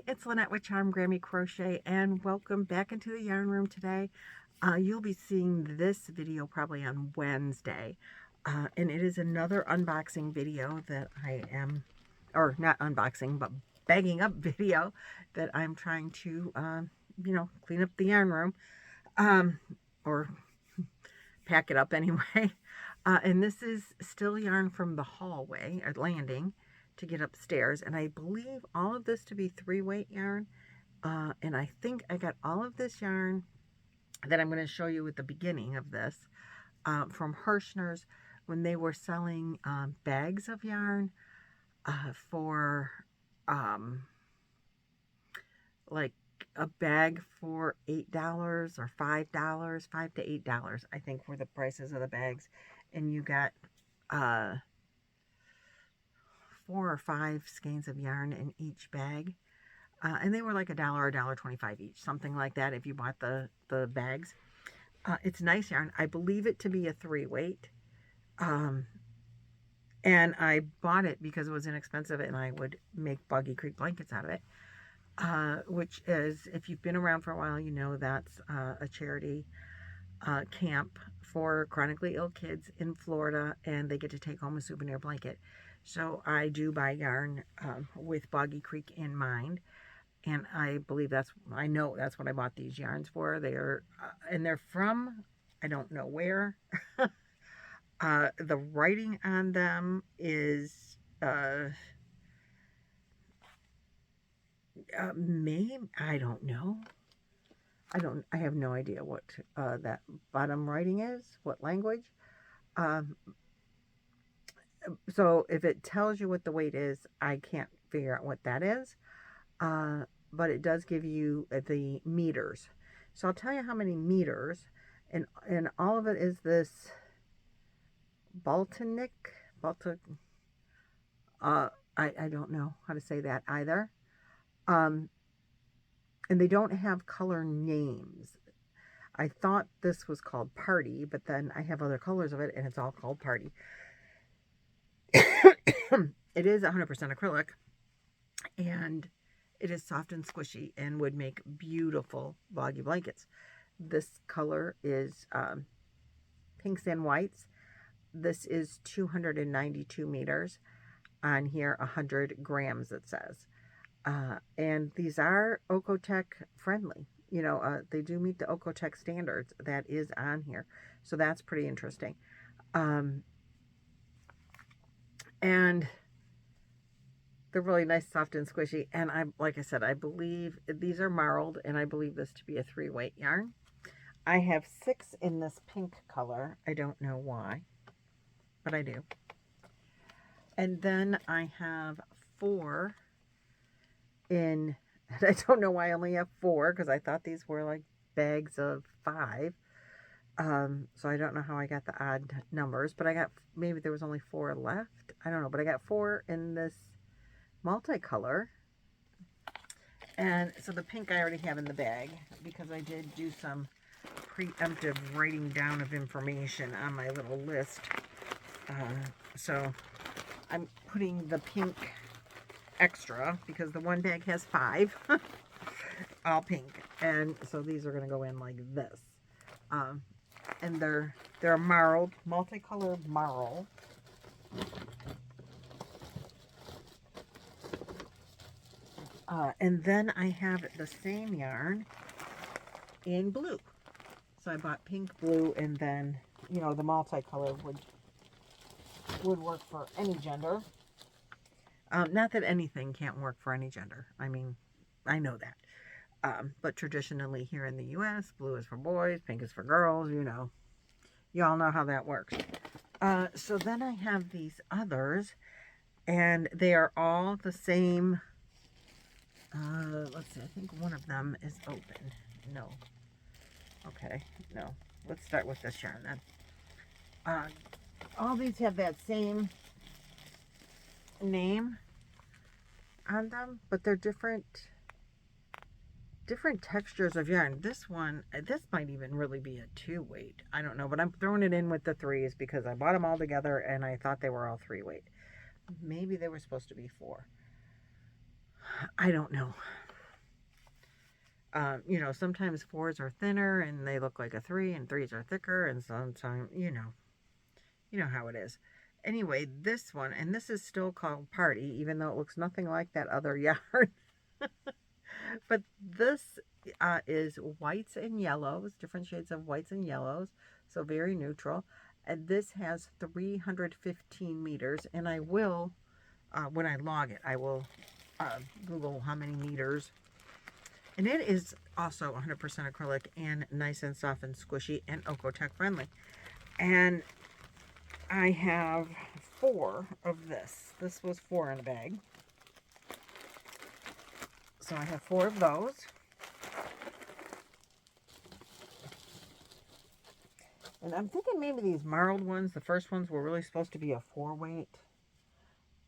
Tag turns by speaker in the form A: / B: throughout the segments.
A: it's Lynette with Grammy Crochet, and welcome back into the yarn room today. You'll be seeing this video probably on Wednesday, and it is another unboxing video that I am, or not unboxing, but bagging up video that I'm trying to, clean up the yarn room, or pack it up anyway. And this is still yarn from the hallway or landing to get upstairs, and I believe all of this to be 3-weight yarn, and I think I got all of this yarn that I'm going to show you at the beginning of this from Hirschner's when they were selling bags of yarn for like a bag for $8 or $5, $5 to $8 I think were the prices of the bags, and you got 4 or 5 skeins of yarn in each bag, and they were like $1 or $1.25 each, something like that if you bought the bags. It's nice yarn. I believe it to be a 3-weight, and I bought it because it was inexpensive and I would make Boggy Creek blankets out of it, which is, if you've been around for a while, you know that's a charity camp for chronically ill kids in Florida, and they get to take home a souvenir blanket. So I do buy yarn with Boggy Creek in mind, and I know that's what I bought these yarns for. They are, and they're from, I don't know where. The writing on them is I don't know. I have no idea what that bottom writing is, what language. So if it tells you what the weight is, I can't figure out what that is. But it does give you the meters. So I'll tell you how many meters, and all of it is this Baltic. I don't know how to say that either. And they don't have color names. I thought this was called Party, but then I have other colors of it, and it's all called Party. It is 100% acrylic, and it is soft and squishy and would make beautiful boggy blankets. This color is pinks and whites. This is 292 meters. On here, 100 grams, it says. And these are Oeko-Tex friendly. You know, they do meet the Oeko-Tex standards that is on here. So that's pretty interesting. And they're really nice, soft and squishy. And like I said, I believe these are marled, and I believe this to be a 3-weight yarn. I have 6 in this pink color. I don't know why, but I do. And then I have 4 in, and I don't know why I only have 4, because I thought these were like bags of 5. So I don't know how I got the odd numbers, but I got, maybe there was only 4 left. I don't know, but I got 4 in this multicolor. And so the pink I already have in the bag, because I did do some preemptive writing down of information on my little list. So I'm putting the pink extra because the one bag has 5 all pink, and so these are going to go in like this. And they're marled, multicolored marl. And then I have the same yarn in blue. So I bought pink, blue, and then, you know, the multicolor would work for any gender. Not that anything can't work for any gender. I mean, I know that. But traditionally here in the U.S., blue is for boys, pink is for girls, you know. You all know how that works. So then I have these others, and they are all the same. Let's see, I think one of them is open. No. Okay, no. Let's start with this yarn then. All these have that same name on them, but they're different textures of yarn. This one, this might even really be a 2-weight. I don't know, but I'm throwing it in with the 3s because I bought them all together and I thought they were all 3-weight. Maybe they were supposed to be 4. I don't know. You know, sometimes 4s are thinner and they look like a 3, and 3s are thicker, and sometimes, you know how it is. Anyway, this one, and this is still called Party, even though it looks nothing like that other yarn. But this is whites and yellows, different shades of whites and yellows, so very neutral. And this has 315 meters, and I will, when I log it, I will Google how many meters. And it is also 100% acrylic and nice and soft and squishy and Oeko-Tex friendly. And I have 4 of this. This was 4 in a bag. So I have 4 of those. And I'm thinking maybe these marled ones, the first ones were really supposed to be a 4-weight.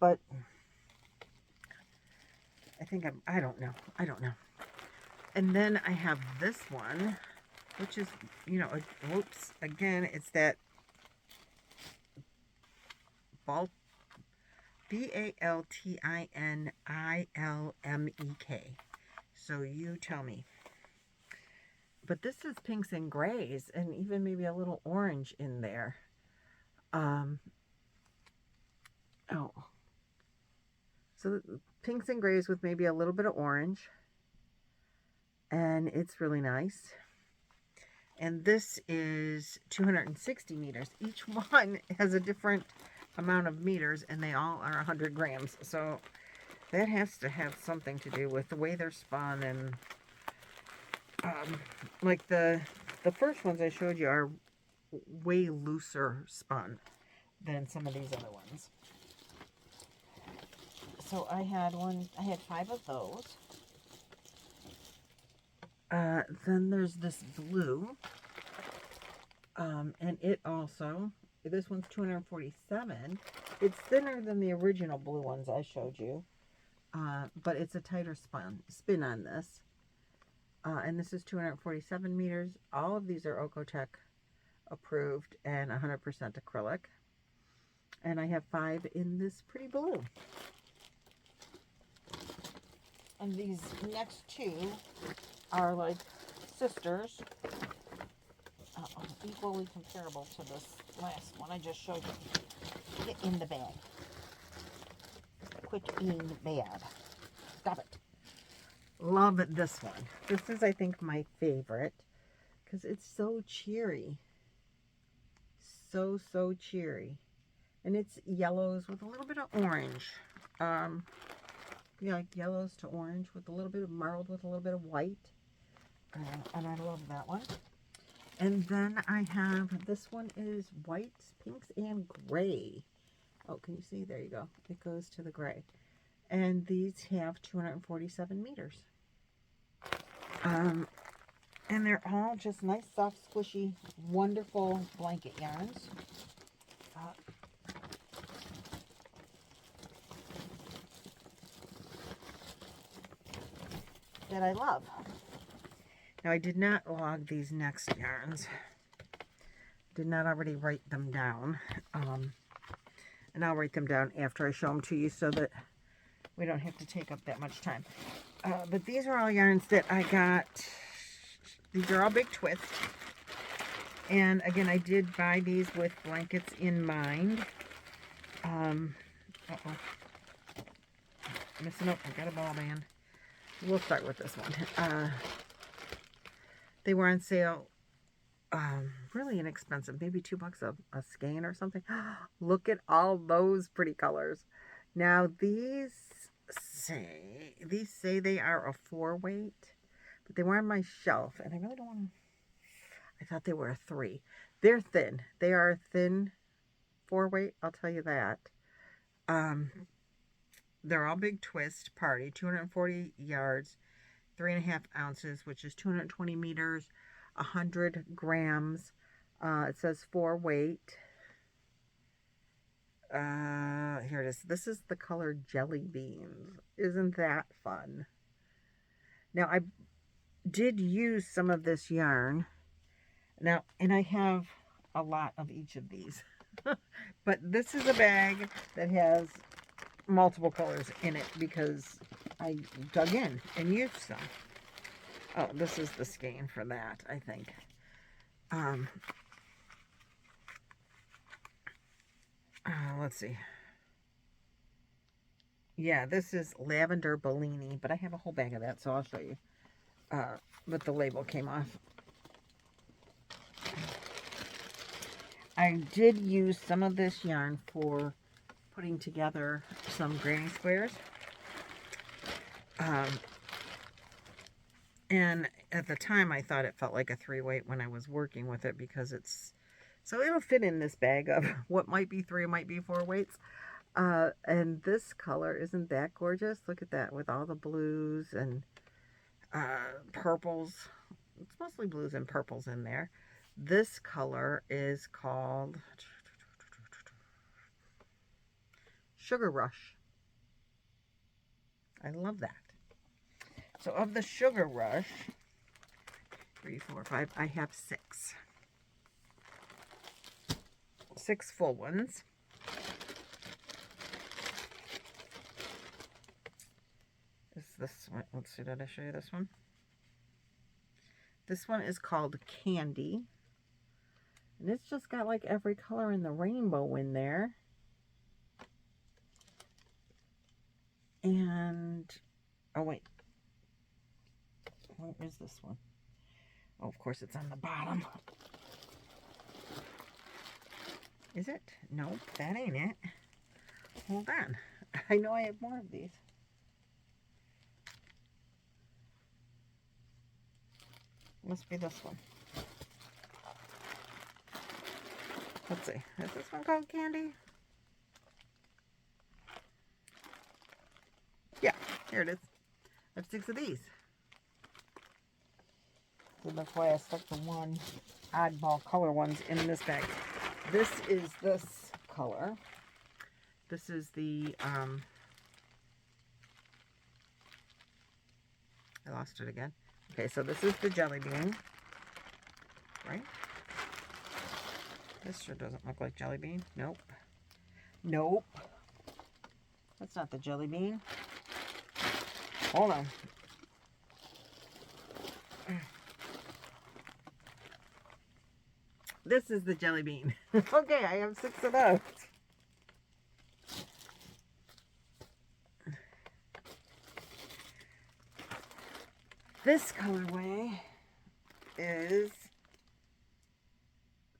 A: But I think I don't know. I don't know. And then I have this one, which is, you know, whoops, again, it's that Baltinilmek. So you tell me. But this is pinks and grays, and even maybe a little orange in there. So pinks and grays with maybe a little bit of orange. And it's really nice. And this is 260 meters. Each one has a different amount of meters, and they all are 100 grams. So that has to have something to do with the way they're spun. And like the first ones I showed you are way looser spun than some of these other ones. So I had 5 of those. Then there's this blue, and it also, this one's 247. It's thinner than the original blue ones I showed you, but it's a tighter spin on this. And this is 247 meters. All of these are Oeko-Tex approved and 100% acrylic. And I have 5 in this pretty blue. And these next 2 are like sisters, equally comparable to this last one I just showed you. Get in the bag. Quit being bad. Stop it. Love this one. This is, I think, my favorite because it's so cheery. So cheery. And it's yellows with a little bit of orange. Yeah, like yellows to orange with a little bit of marled with a little bit of white. And I love that one. And then I have, this one is whites, pinks, and gray. Oh, can you see? There you go. It goes to the gray. And these have 247 meters. And they're all just nice, soft, squishy, wonderful blanket yarns. That I love. Now, I did not log these next yarns. Did not already write them down. And I'll write them down after I show them to you so that we don't have to take up that much time. But these are all yarns that I got. These are all big twists. And again, I did buy these with blankets in mind. Uh-oh. Missing up. I got a ball band. We'll start with this one. They were on sale. Really inexpensive. Maybe $2 a skein or something. Look at all those pretty colors. Now these say they are a 4-weight, but they were on my shelf, and I really don't want to. I thought they were a 3. They're thin. They are a thin 4-weight. I'll tell you that. They're all big twist party, 240 yards, 3.5 ounces, which is 220 meters, 100 grams. It says 4-weight. Here it is. This is the color Jelly Beans. Isn't that fun? Now, I did use some of this yarn. Now, and I have a lot of each of these. But this is a bag that has multiple colors in it because I dug in and used some. Oh, this is the skein for that, I think. Let's see. Yeah, this is Lavender Bellini, but I have a whole bag of that, so I'll show you. But the label came off. I did use some of this yarn for putting together some granny squares. And at the time, I thought it felt like a 3-weight when I was working with it, because it's, so it'll fit in this bag of what might be 3, might be 4 weights. And this color, isn't that gorgeous? Look at that, with all the blues and purples. It's mostly blues and purples in there. This color is called Sugar Rush. I love that. So of the Sugar Rush, 3, 4, 5, I have 6. 6 full ones. Is this one? Let's see, did I show you this one? This one is called Candy. And it's just got like every color in the rainbow in there. And, oh wait. Where is this one? Oh, of course it's on the bottom. Is it? Nope, that ain't it. Hold on. I know I have more of these. Must be this one. Let's see. Is this one called Candy? Yeah, here it is. I have 6 of these. So that's why I stuck the one oddball color ones in this bag. This is this color. This is the, I lost it again. Okay, so this is the jelly bean, right? This sure doesn't look like jelly bean. Nope. Nope. That's not the jelly bean. Hold on. This is the jelly bean. Okay, I have 6 of those. This colorway is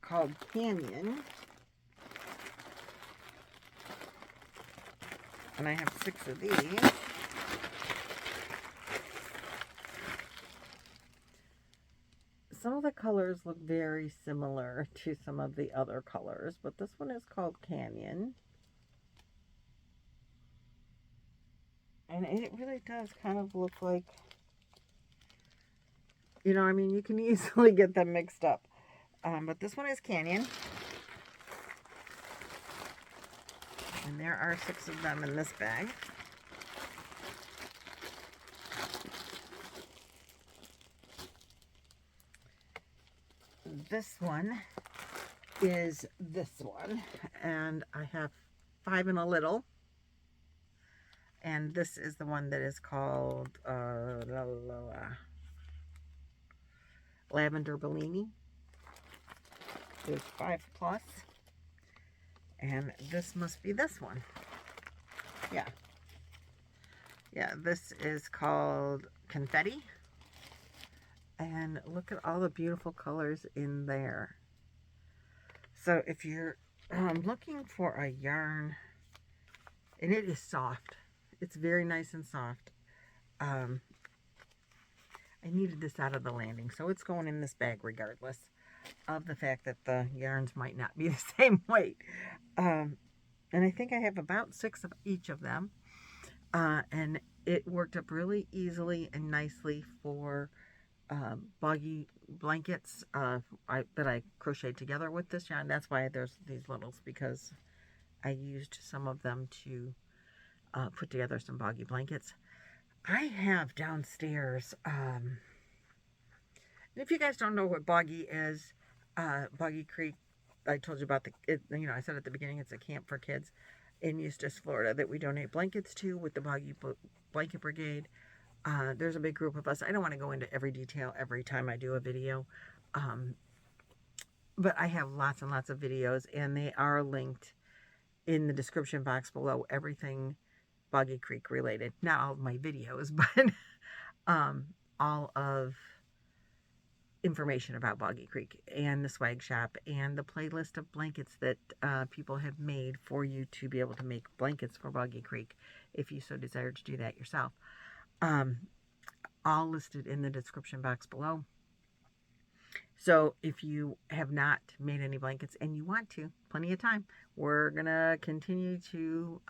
A: called Canyon. And I have 6 of these. Some of the colors look very similar to some of the other colors, but this one is called Canyon. And it really does kind of look like, you know, I mean, you can easily get them mixed up. But this one is Canyon. And there are 6 of them in this bag. This one is this one, and I have 5 and a little, and this is the one that is called Lavender Bellini. There's 5 plus, and this must be this one. Yeah, this is called Confetti. And look at all the beautiful colors in there. So if you're looking for a yarn, and it is soft. It's very nice and soft. I needed this out of the landing, so it's going in this bag regardless of the fact that the yarns might not be the same weight. And I think I have about 6 of each of them. And it worked up really easily and nicely for Boggy blankets that I crocheted together with this yarn. That's why there's these littles, because I used some of them to put together some Boggy blankets. I have downstairs, and if you guys don't know what Boggy is, Boggy Creek, I told you about I said at the beginning, it's a camp for kids in Eustis, Florida, that we donate blankets to with the Boggy Blanket Brigade. There's a big group of us. I don't want to go into every detail every time I do a video. But I have lots and lots of videos, and they are linked in the description box below. Everything Boggy Creek related. Not all of my videos, but all of information about Boggy Creek and the swag shop and the playlist of blankets that people have made for you to be able to make blankets for Boggy Creek if you so desire to do that yourself. All listed in the description box below. So if you have not made any blankets and you want to, plenty of time. We're going to continue to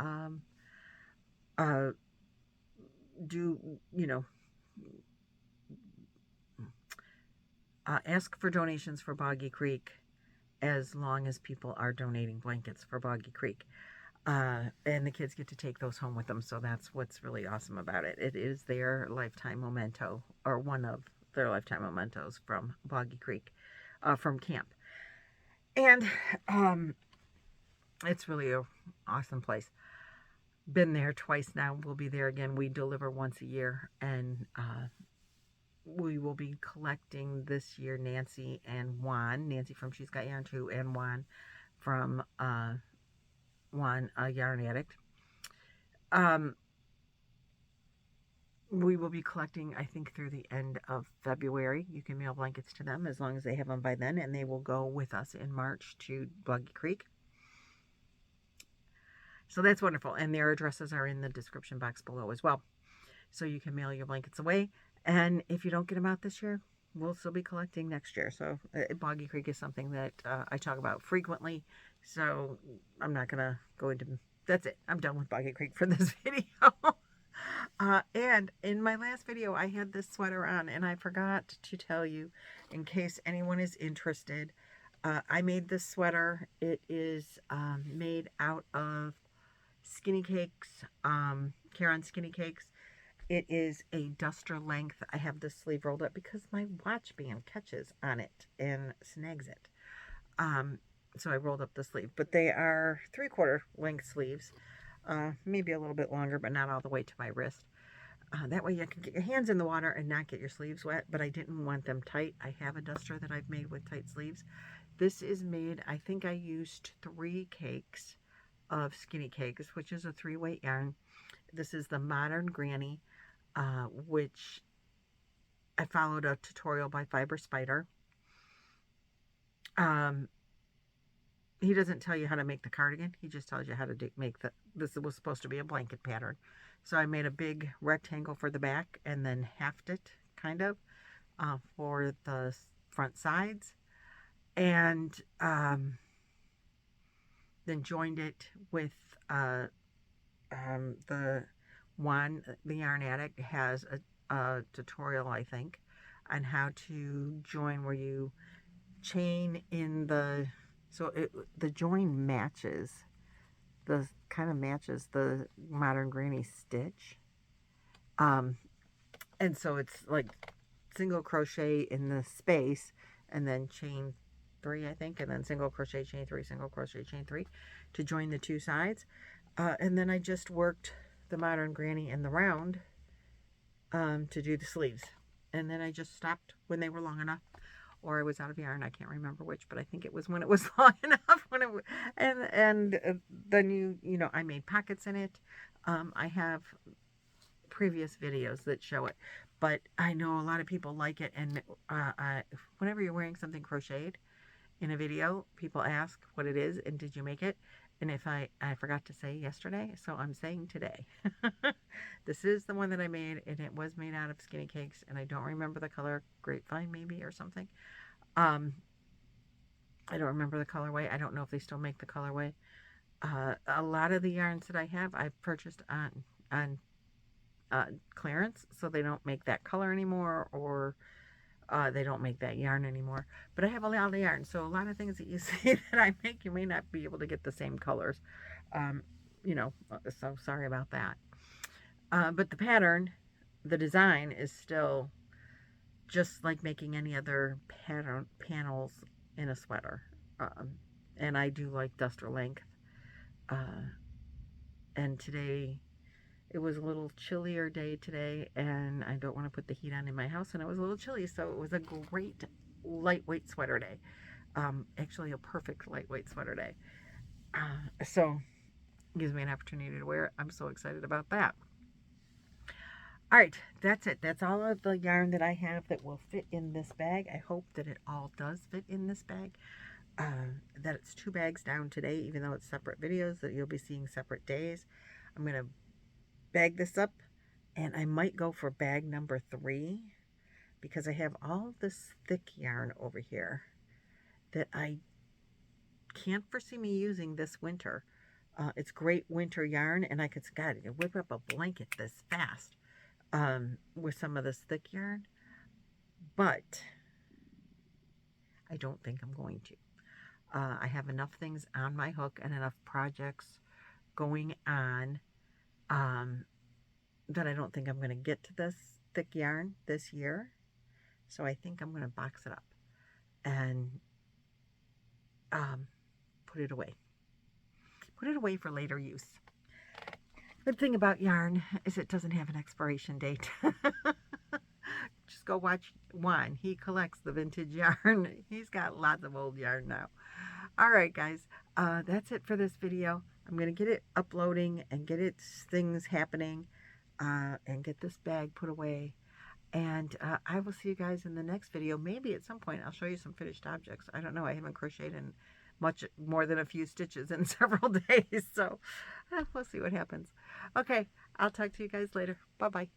A: do, ask for donations for Boggy Creek as long as people are donating blankets for Boggy Creek. And the kids get to take those home with them, so that's what's really awesome about it. It is their lifetime memento, or one of their lifetime mementos from Boggy Creek, from camp. And it's really an awesome place. Been there twice now. We'll be there again. We deliver once a year, and we will be collecting this year Nancy and Juan. Nancy from She's Got Yarn Too, and Juan from Juan, a Yarn Addict. We will be collecting, I think, through the end of February. You can mail blankets to them as long as they have them by then, and they will go with us in March to Boggy Creek. So that's wonderful, and their addresses are in the description box below as well. So you can mail your blankets away, and if you don't get them out this year, we'll still be collecting next year. So Boggy Creek is something that I talk about frequently, so I'm not going to go into... That's it. I'm done with Boggy Creek for this video. And in my last video, I had this sweater on, and I forgot to tell you, in case anyone is interested, I made this sweater. It is made out of Skinny Cakes, Caron Skinny Cakes. It is a duster length. I have this sleeve rolled up because my watch band catches on it and snags it. So I rolled up the sleeve, but they are 3/4 length sleeves, maybe a little bit longer, but not all the way to my wrist. That way you can get your hands in the water and not get your sleeves wet, but I didn't want them tight. I have a duster that I've made with tight sleeves. This is made, I think I used 3 cakes of Skinny Cakes, which is a 3-weight yarn. This is the Modern Granny, which I followed a tutorial by Fiber Spider. He doesn't tell you how to make the cardigan. He just tells you how to make this was supposed to be a blanket pattern. So I made a big rectangle for the back and then halved it, kind of, for the front sides. And then joined it with the Juan, the Yarn Addict, has a tutorial, I think, on how to join where you chain in the... So the join matches, kind of matches the Modern Granny stitch. And so it's like single crochet in the space and then chain 3, I think, and then single crochet, chain 3, single crochet, chain 3 to join the 2 sides. And then I just worked the Modern Granny in the round to do the sleeves. And then I just stopped when they were long enough. Or I was out of yarn. I can't remember which, but I think it was when it was long enough. And then you know, I made pockets in it. I have previous videos that show it, but I know a lot of people like it. And whenever you're wearing something crocheted in a video, people ask what it is and did you make it? And if I forgot to say yesterday, so I'm saying today. This is the one that I made, and it was made out of Skinny Cakes, and I don't remember the color, grapevine maybe or something. I don't remember the colorway. I don't know if they still make the colorway. A lot of the yarns that I have, I've purchased on clearance, so they don't make that color anymore, or they don't make that yarn anymore. But I have a lot of yarn, so a lot of things that you see that I make, you may not be able to get the same colors. You know, so sorry about that. But the pattern, the design is still just like making any other panels in a sweater. And I do like duster length. And today It was a little chillier day today, and I don't want to put the heat on in my house, and it was a little chilly, so it was a great lightweight sweater day. Actually, a perfect lightweight sweater day. So it gives me an opportunity to wear it. I'm so excited about that. All right, that's it. That's all of the yarn that I have that will fit in this bag. I hope that it all does fit in this bag. That it's 2 bags down today, even though it's separate videos, that you'll be seeing separate days. I'm going to bag this up, and I might go for bag number 3 because I have all this thick yarn over here that I can't foresee me using this winter. It's great winter yarn, and I could, God, I could whip up a blanket this fast with some of this thick yarn, but I don't think I'm going to. I have enough things on my hook and enough projects going on that I don't think I'm going to get to this thick yarn this year. So I think I'm going to box it up and put it away. Put it away for later use. Good thing about yarn is it doesn't have an expiration date. Just go watch Juan. He collects the vintage yarn. He's got lots of old yarn now. All right, guys. That's it for this video. I'm going to get it uploading and get its things happening and get this bag put away. And I will see you guys in the next video. Maybe at some point I'll show you some finished objects. I don't know. I haven't crocheted in much more than a few stitches in several days. So we'll see what happens. Okay. I'll talk to you guys later. Bye-bye.